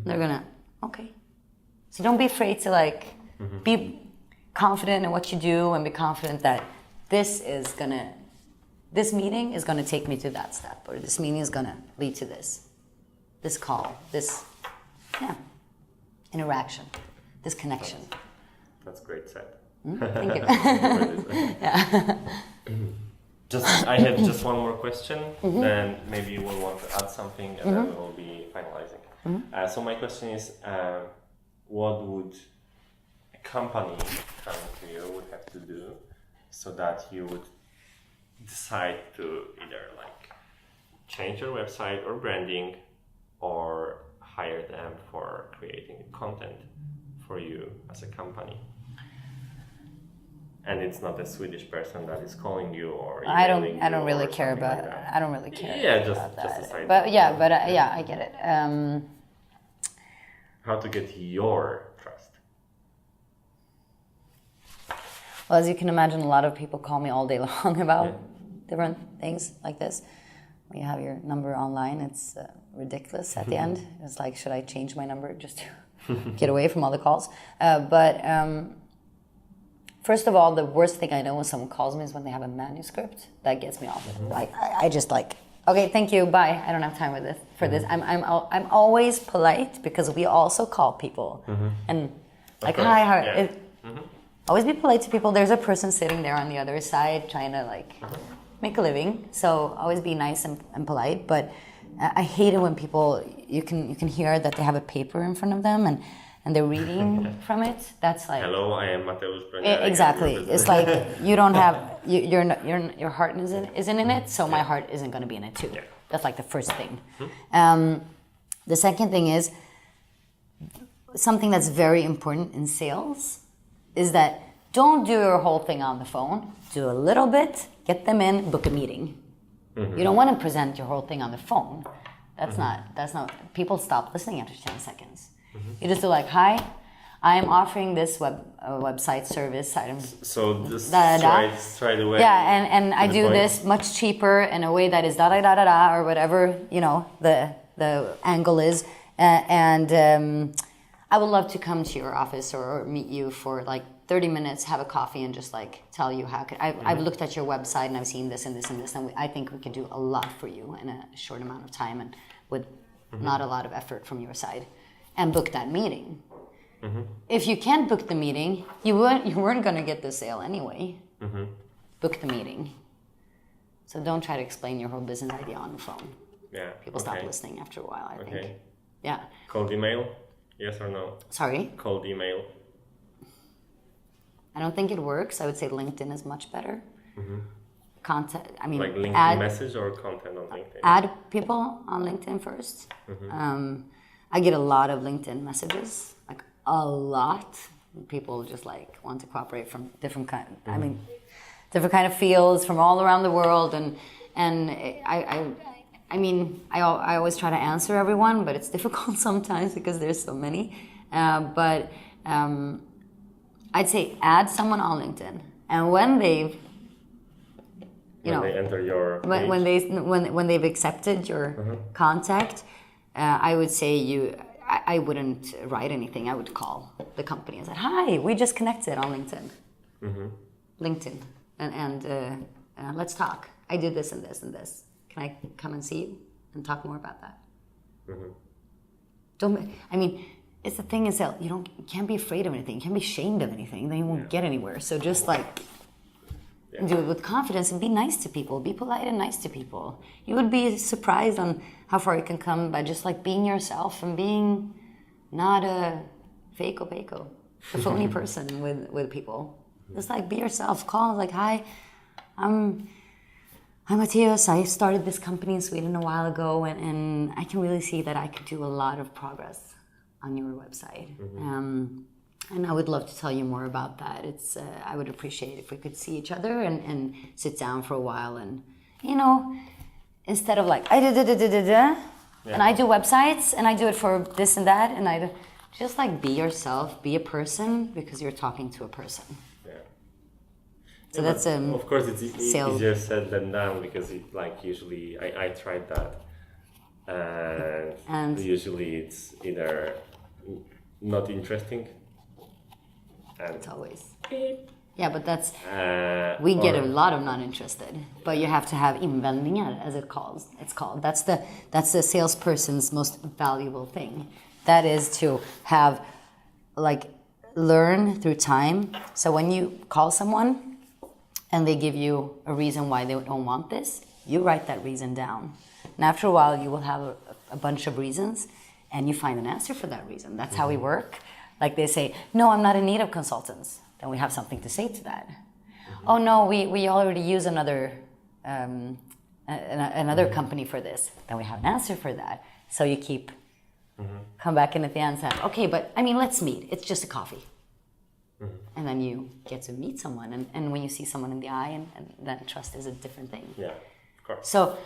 They're going to, okay. So don't be afraid to like be confident in what you do, and be confident that this meeting is gonna take me to that step, or this meeting is gonna lead to this call, this interaction, this connection. That's great said. Thank you. I have just one more question, then maybe you will want to add something, and then we'll be finalizing. So my question is, what would a company coming to you would have to do so that you would decide to either like change your website or branding, or hire them for creating content for you as a company? And it's not a Swedish person that is calling you or I don't really care about like I don't really care. Yeah, just that. a side. But yeah, I get it. How to get your trust? Well, as you can imagine, a lot of people call me all day long about different things like this. When you have your number online, it's ridiculous at the end. It's like, should I change my number just to get away from all the calls? First of all, the worst thing I know when someone calls me is when they have a manuscript. That gets me off. Like I just like, okay, thank you, bye. I don't have time for this. I'm always polite, because we also call people and like, hi, how? Yeah. Always be polite to people. There's a person sitting there on the other side trying to like make a living. So always be nice and polite. But I hate it when people, you can hear that they have a paper in front of them and they're reading from it. That's like, hello, I am Mateusz. Exactly. It's like you don't have your heart isn't in it, so my heart isn't going to be in it too. Yeah. That's like the first thing. The second thing is something that's very important in sales is that don't do your whole thing on the phone. Do a little bit, get them in, book a meeting. You don't want to present your whole thing on the phone. That's not. People stop listening after 10 seconds. You just do like, hi, I am offering this website service. So this straight away. Yeah, and I do this much cheaper in a way that is or whatever, the angle is. I would love to come to your office or meet you for like 30 minutes, have a coffee, and just like tell you how I've looked at your website and I've seen this and this and this, and I think we can do a lot for you in a short amount of time and with not a lot of effort from your side. And book that meeting. If you can't book the meeting, you weren't going to get the sale anyway. Book the meeting. So don't try to explain your whole business idea on the phone. Yeah. People stop listening after a while, I think. Yeah. Cold email? Yes or no? Sorry? Cold email. I don't think it works. I would say LinkedIn is much better. Content. I mean, like LinkedIn message or content on LinkedIn? Add people on LinkedIn first. I get a lot of LinkedIn messages, like a lot. People just like want to cooperate from different kind. Different kind of fields from all around the world, and I always try to answer everyone, but it's difficult sometimes because there's so many. I'd say add someone on LinkedIn, and when they've they enter your page. when they've accepted your contact, I would say I wouldn't write anything. I would call the company and say, "Hi, we just connected on LinkedIn, LinkedIn, and let's talk. I did this and this and this. Can I come and see you and talk more about that?" It's the thing is that you can't be afraid of anything. You can't be ashamed of anything. Then you won't get anywhere. So just do it with confidence and be nice to people. Be polite and nice to people. You would be surprised on how far you can come by just like being yourself and being not a fake-o-bako, a phony person with people. Just like be yourself. Call like, "Hi, I'm Mateusz. I started this company in Sweden a while ago, and I can really see that I could do a lot of progress on your website. And I would love to tell you more about that. I would appreciate if we could see each other and sit down for a while, and instead of like and I do websites and I do it for this and that, and I just like be yourself, be a person, because you're talking to a person." So that's of course it's sales. easier said than done, because usually I tried that, and usually it's either not interesting, and it's always yeah, but that's we get a lot of not interested, but you have to have invändningar, as it's called. That's the salesperson's most valuable thing. That is to have learn through time. So when you call someone and they give you a reason why they don't want this, you write that reason down. And after a while, you will have a bunch of reasons, and you find an answer for that reason. That's how we work. Like they say, no, I'm not in need of consultants. Then we have something to say to that. Oh no, we already use another company for this. Then we have an answer for that. So you keep come back in at the end and say, okay, but I mean, let's meet. It's just a coffee. And then you get to meet someone, and when you see someone in the eye, and then trust is a different thing. Yeah, of course. So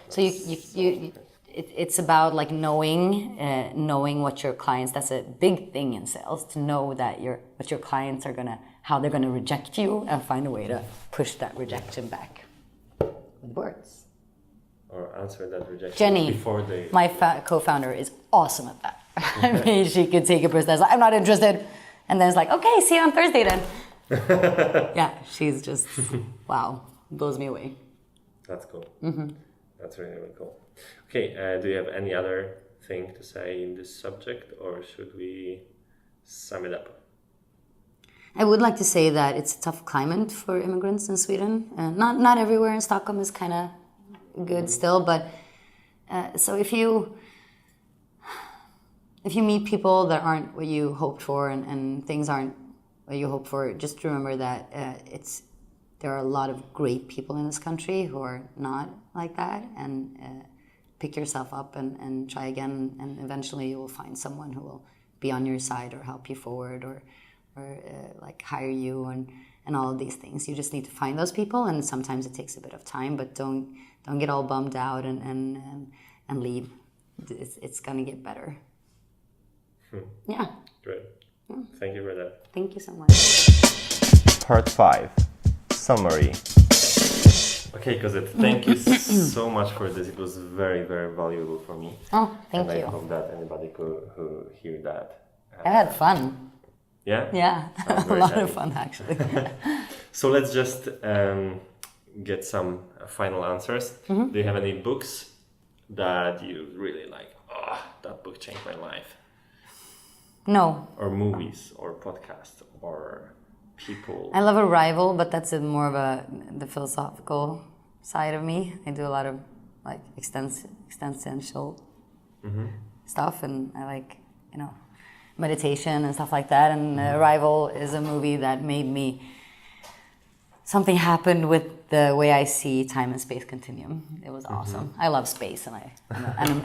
it's about knowing what your clients. That's a big thing in sales, to know that what your clients are how they're gonna reject you, and find a way to push that rejection back with words. Or answer that rejection Jenny, before they. My co-founder, is awesome at that. I mean, she could take a person that's like, I'm not interested, and then it's like, okay, see you on Thursday then. Yeah, she's just wow, blows me away. That's cool. That's really, really cool. Okay, do you have any other thing to say in this subject, or should we sum it up? I would like to say that it's a tough climate for immigrants in Sweden. Not everywhere in Stockholm is kind of good still, but so if you meet people that aren't what you hoped for, and things aren't what you hoped for, just remember that there are a lot of great people in this country who are not like that, and pick yourself up and try again, and eventually you will find someone who will be on your side or help you forward, or hire you, and all of these things. You just need to find those people, and sometimes it takes a bit of time, but don't get all bummed out and leave. It's gonna get better. Yeah. Great. Yeah. Thank you for that. Thank you so much. Part 5. Summary. Okay, Cozette, thank you so much for this. It was very, very valuable for me. Oh, thank you. I hope that anybody who hear that. I had fun. Yeah? Yeah, a lot of fun actually. So let's just get some final answers. Do you have any books that you really like? Oh, that book changed my life. No. Or movies, or podcasts, or people. I love Arrival, but that's more of the philosophical side of me. I do a lot of existential stuff, and I like meditation and stuff like that. And Arrival is a movie that made me. Something happened with the way I see time and space continuum. It was awesome. I love space, and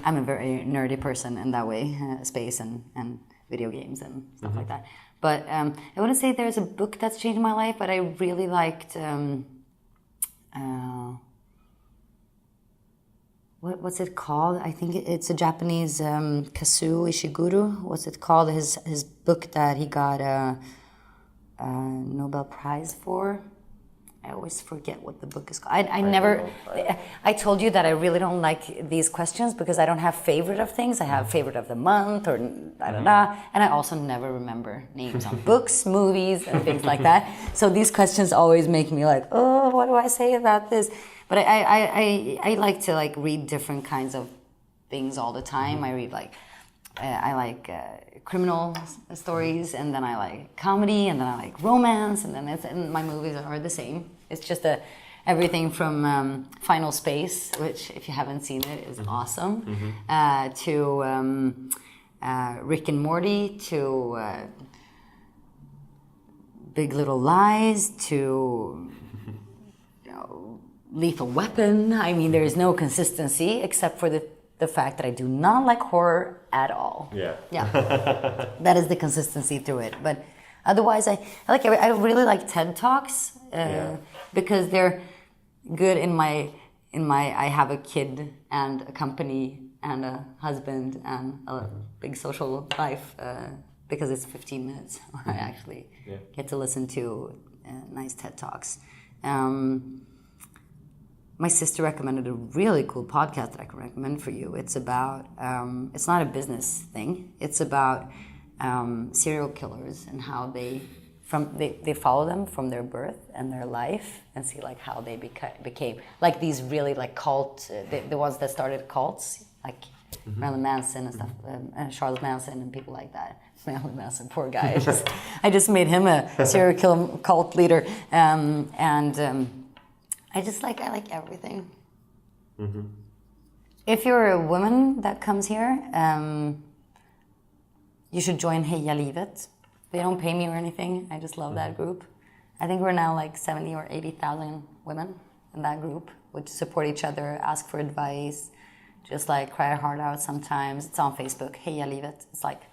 I'm a very nerdy person in that way. Space and video games and stuff like that. But I wouldn't say there's a book that's changed my life, but I really liked what's it called? I think it's a Japanese Kazuo Ishiguro. What's it called? His book that he got a Nobel Prize for. I always forget what the book is called. I told you that I really don't like these questions because I don't have favorite of things. I have favorite of the month or and I also never remember names of books, movies, and things like that. So these questions always make me like, oh, what do I say about this? But I like to read different kinds of things all the time. I read I like criminal stories, and then I like comedy, and then I like romance, and then my movies are the same. It's just everything from Final Space, which if you haven't seen it is awesome, to Rick and Morty, to Big Little Lies, to Lethal Weapon. I mean, there is no consistency except for the fact that I do not like horror at all. Yeah. That is the consistency through it. But otherwise, I really like TED Talks because they're good in my. I have a kid and a company and a husband and a big social life because it's 15 minutes where I actually get to listen to nice TED Talks. My sister recommended a really cool podcast that I can recommend for you. It's about, it's not a business thing. It's about serial killers and how they follow them from their birth and their life and see like how they became like these really like cult, the ones that started cults, like Marilyn Manson and stuff, Charles Manson and people like that. Marilyn Manson, poor guy. I just made him a serial killer cult leader, I like everything. If you're a woman that comes here, you should join Heja Livet. They don't pay me or anything. I just love that group. I think we're now like 70 or 80,000 women in that group, which support each other, ask for advice, just like cry our heart out sometimes. It's on Facebook, Heja Livet. It's like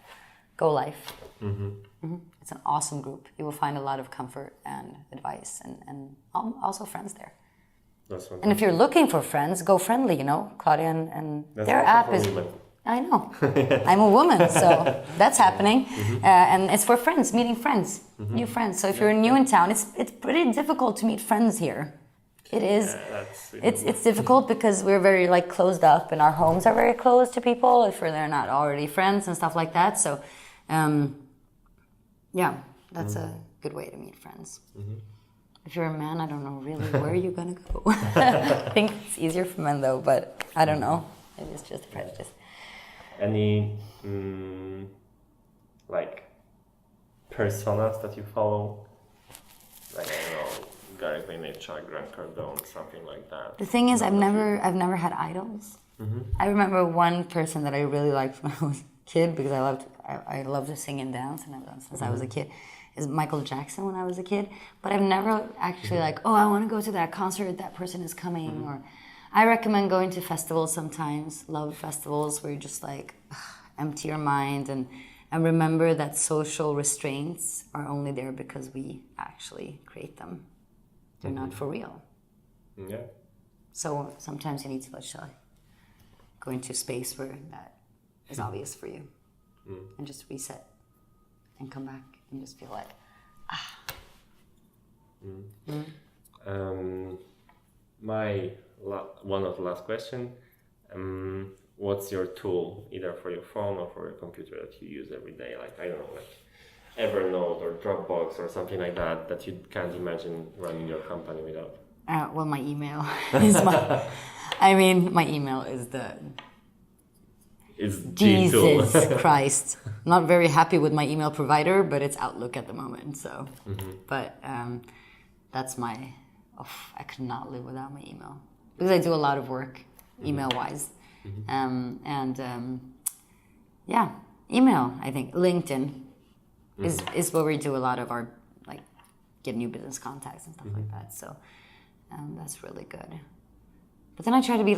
Go Life. It's an awesome group. You will find a lot of comfort and advice and also friends there. And if you're looking for friends, Go Friendly, Claudia and their app is... Women. I know. I'm a woman, so that's happening. And it's for friends, meeting friends, new friends. So if you're new in town, it's pretty difficult to meet friends here. It is. It's difficult because we're very like closed up and our homes are very closed to people if they're not already friends and stuff like that. So, that's a good way to meet friends. If you're a man, I don't know really where you're gonna go. I think it's easier for men though, but I don't know. Maybe it's just a prejudice. Any like personas that you follow? Like I don't know, Gary Vaynerchuk, Grant Cardone, something like that. The thing is, I've never had idols. I remember one person that I really liked when I was a kid because I loved to sing and dance, and I've done since I was a kid. Is Michael Jackson when I was a kid, but I've never actually I want to go to that concert, that person is coming, or I recommend going to festivals sometimes, love festivals where you just like empty your mind and remember that social restraints are only there because we actually create them. They're not for real. Yeah. So sometimes you need to go into space where that is obvious for you and just reset and come back and just feel like, one of the last question, what's your tool, either for your phone or for your computer that you use every day? Like, I don't know, like Evernote or Dropbox or something like that you can't imagine running your company without? Well, my email is my email is It's Jesus Christ. I'm not very happy with my email provider, but it's Outlook at the moment. So, but that's my. I could not live without my email because I do a lot of work, email-wise, email. I think LinkedIn is where we do a lot of our get new business contacts and stuff like that. So that's really good. But then I try to be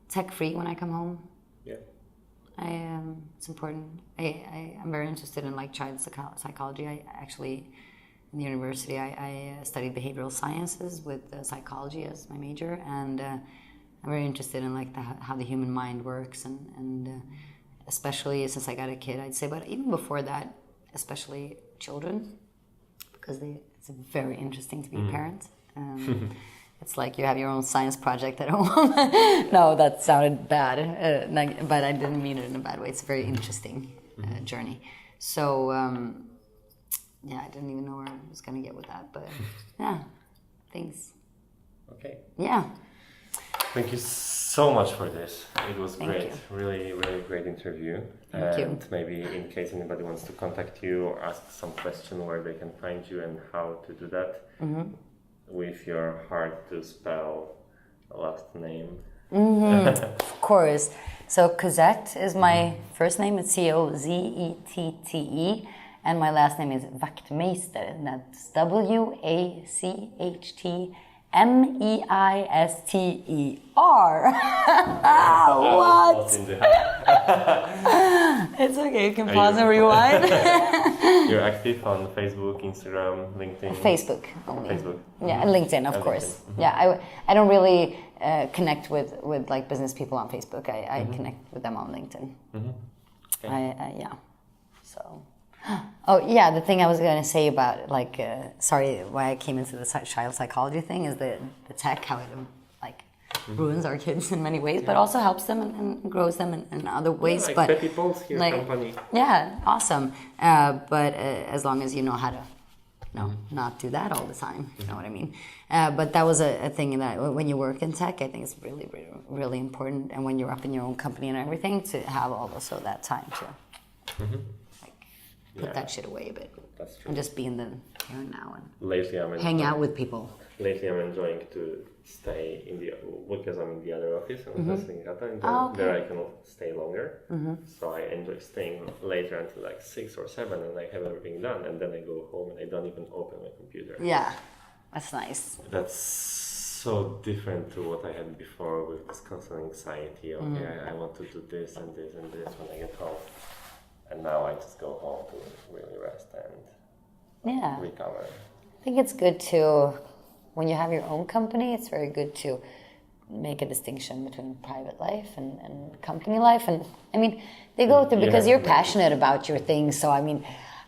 tech-free when I come home. Yeah. It's important. I'm very interested in child psychology. I actually, in the university, I studied behavioral sciences with psychology as my major, and I'm very interested in how the human mind works, and especially since I got a kid, I'd say. But even before that, especially children, because it's very interesting to be a parent. It's like you have your own science project at home. No, that sounded bad, but I didn't mean it in a bad way. It's a very interesting journey. So, I didn't even know where I was going to get with that. But, thanks. Okay. Yeah. Thank you so much for this. It was great. You. Really, really great interview. Thank you. Maybe in case anybody wants to contact you or ask some question where they can find you and how to do that. With your hard to spell last name. Of course. So Cozette is my first name. It's Cozette, and my last name is Wachtmeister. And that's Wachtmeister. What? It's okay. You can pause and rewind. You're active on Facebook, Instagram, LinkedIn? Facebook only. Facebook. Yeah, and LinkedIn, of course. LinkedIn. Yeah, I don't really connect with business people on Facebook. I connect with them on LinkedIn. Okay. So, Oh yeah, the thing I was going to say about like, sorry, why I came into the child psychology thing is the tech, how it like ruins our kids in many ways, but also helps them and grows them in other ways. Like but Betty Bolt here company. Yeah, awesome. But as long as you know how to, not do that all the time. You know what I mean? But that was a thing that when you work in tech, I think it's really, really, really important. And when you're up in your own company and everything, to have also that time to put that shit away a bit. That's true. And just be in the here and now and lately hang out with people. Lately I'm enjoying to stay in because I'm in the other office and there I can stay longer. So I enjoy staying later until like 6 or 7 and I have everything done and then I go home and I don't even open my computer. Yeah, that's nice. That's so different to what I had before with this constant anxiety. Okay, I want to do this and this and this when I get home. And now I just go home to really rest and recover. I think it's good to, when you have your own company, it's very good to make a distinction between private life and company life. And I mean, they go through, because you're passionate about your things. So I mean,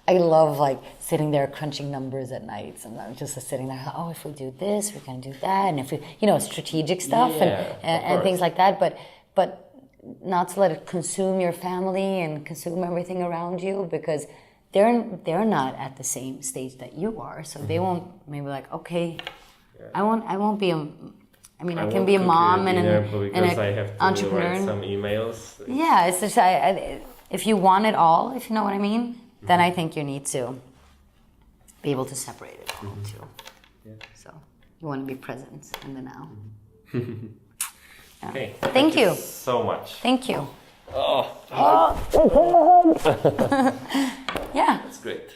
I love like sitting there crunching numbers at nights and I'm just sitting there, oh, if we do this, we're going to do that. And if we, strategic stuff and things like that. But not to let it consume your family and consume everything around you, because they're not at the same stage that you are, so they won't maybe like, okay, I won't be I can be a mom and an entrepreneur. Write some emails. Yeah, it's just if you want it all, if you know what I mean, then I think you need to be able to separate it all too. Yeah. So you want to be present in the now. Okay. Thank you so much. Thank you. Oh. Yeah. That's great.